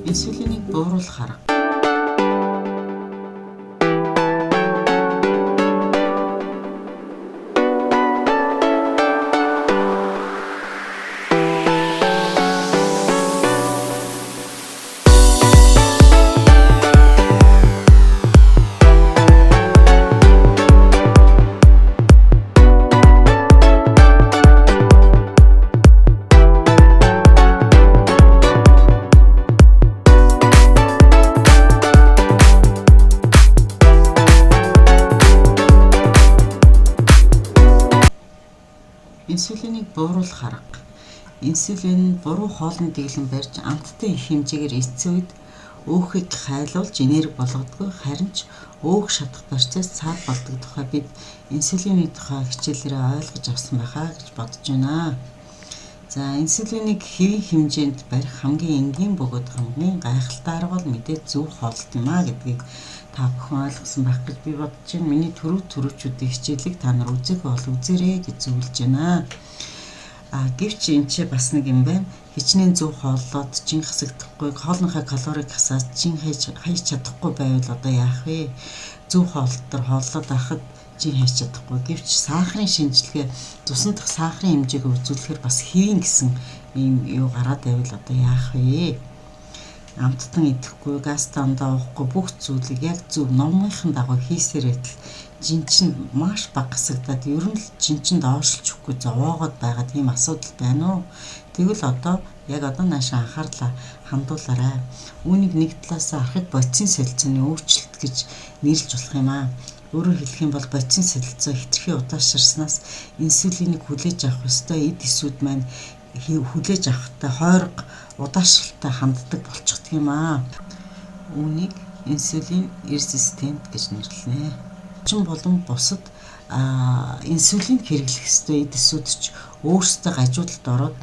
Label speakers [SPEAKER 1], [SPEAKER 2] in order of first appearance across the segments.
[SPEAKER 1] Инсулинийг бууруулах арга. Инсулинийг бууруулах арга. Инсулин нь буруу хоолны дэглэм барьж амттай их хэмжээгээр эцсийн үед өөхийг хайлуулж энерги болгодгүй, харин ч өөх шатах процесс цаад болдог тухай бид инсулины тухай хичээлээрээ ойлгож авсан байхаа гэж бодож байна. За, инсулинийг хэвийн хэмжээнд барих хамгийн энгийн бөгөөд хамгийн гайхалтай арга бол мэдээж зөв хооллолт юм а гэдгийг та бүхэн ойлгосон байх гэж би бодож байна. Миний түрүүчүүдийн хичээлийг та нар үзээгүй бол үзээрэй гэж зөвлөж байна. Гэвч энэ ч бас нэг юм байна. Хичнээн зөв хооллоод чин хасагдахгүй, хоолныхаа калорийг хасаад чин хайж чадахгүй байвал одоо яах вэ? Зөв хооллолтоор хооллоод байхад чин хайж чадахгүй. Гэвч сахарын шинжилгээ цусан дахь сахарын хэмжээг үзүүлэхээр бас хэвийн гэсэн ийм юу гараад байвал одоо яах вэ? Амттан идэхгүй, газ дандаа уухгүй бүх зүйлийг яг зөв номынхын дагуу хийсээр байтал жинчин маш бага гасагдаад ер нь л жинчинд оошилж өгөхгүй зовоогоод байгаа тийм асуудал байна уу? Тэгвэл одоо наашаа анхаарлаа хандуулаарай. Үүнийг нэг талаас архит бодисын солилцооны өөрчлөлт гэж нэрлэж болох юм аа. Өөрөөр хэлэх юм бол бодисын солилцоо хэтэрхий удаашрснаас инсулинийг хүлээж авах ёстой эд эсүүд маань хүлээж авахтай хойрог удаашралтай ханддаг болчихдөг юм аа. Үүнийг инсулин резистент гэж нэрлэнэ. Чин болон бусад инсулин хэрэглэх ёстой эд эсүүд ч өөрсдөө гажуудалд ороод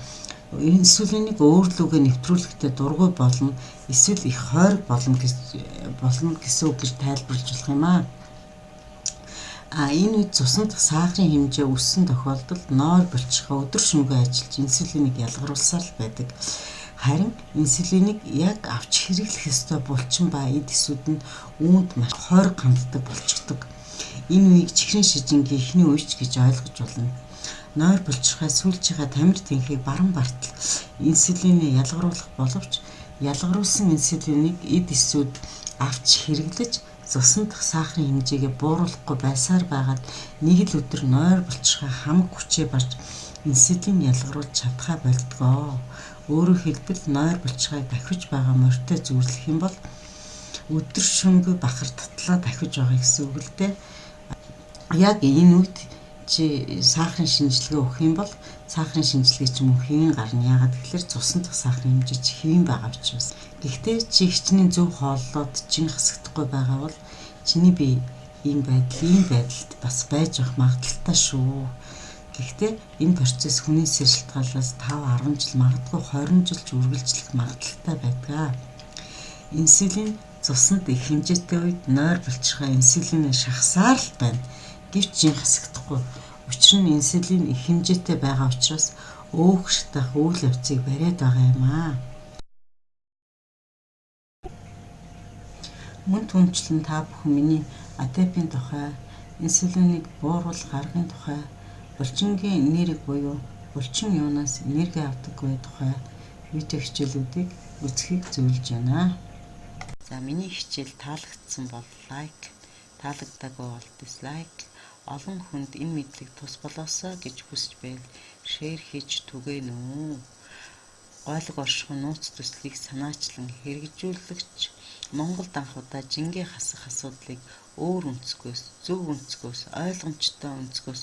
[SPEAKER 1] инсулинийг өөрлөгөө нэвтрүүлэхдээ дургүй болно, эсвэл их хойрог болно гэсэн үг гэж тайлбарлаж болох юм аа. Энэ үед цусан дахь сахарын хэмжээ өссөн тохиолдолд нойр булчирхай өдөр шөнөгүй ажиллаж инсулинийг ялгаруулсаар л байдаг. Харин инсулинийг яг авч хэрэглэх ёстой булчин ба эд эсүүд нь үүнд маш хойрог ханддаг болчихдог. Энэ үеийг чихрийн шижингийн эхний үеч гэж ойлгож болно. Нойр булчирхай сүүлчийнхаа тамир тэнхийг баран бартал инсулиныг ялгаруулах боловч ялгаруулсан инсулинийг эд эсүүд авч хэрэглэж цусан дахь сахарын хэмжээгээ бууруулахгүй байсаар байгаад нэг л өдөр нойр булчирхай хамаг хүчээ барж инсулин ялгаруулж чадхаа болдгоо. Өөрөөр хэлбэл нойр булчирхайг дахиж байгаа морьтой зүүрлэх юм бол өдөр шөнөгүй бахар татлаа дахиж байгаа гэсэн үг л дээ. Яг энэ үед чи сахарын шинжилгээ өгөх юм бол сахарын шинжилгээ ч юм уу хэвийн гарна. Яагаад гэвэл цусан дахь сахарын хэмжээ чи хэвийн байгаа учраас. Гэхдээ чи хичнээн зөв хооллоод чин хасагдахгүй байгаа бол чиний бие ийм байдалд бас байж авах магадaltaй шүү. Гэхдээ энэ процесс хүнээс шалтгаалаас 5-10 жил магадгүй 20 жил үргэлжлэх магадaltaй байдаг. Инсулин цуснд их хэмжээтэй үед нойр булчирхай инсулиныг шахсаар л байна. Гэвч чин хасагдахгүй. Учир нь инсулин их хэмжээтэй байгаа учраас өөх шатах үйл явцыг бариад байгаа юм аа. Мөн түнчлэн та бүхэн миний атепийн тухай, инсулинийг бууруулах аргын тухай, булчингийн энерги буюу булчин юунаас энерги авдаг бай тухай видео хичээлүүдийг үзэхийг зөвлөж байна. За, миний хичээл таалагдсан бол лайк, таалагдаагүй бол дизлайк, олон хүнд энэ мэдлэг тус болоосоо гэж хүсэж байл шеэр хийж түгээнэ үү. Гойлог оршихуй нууц төслийг санаачлан хэрэгжүүлэгч Монгол анхудаа жингээ хасах асуудлыг өөр өнцгөөс, зөв өнцгөөс, ойлгомжтой өнцгөөс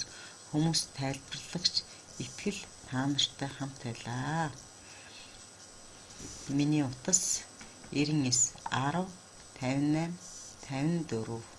[SPEAKER 1] хүмүүст тайлбарлагч итгэл та нартай хамт байлаа. Миний утас 99 10 58 54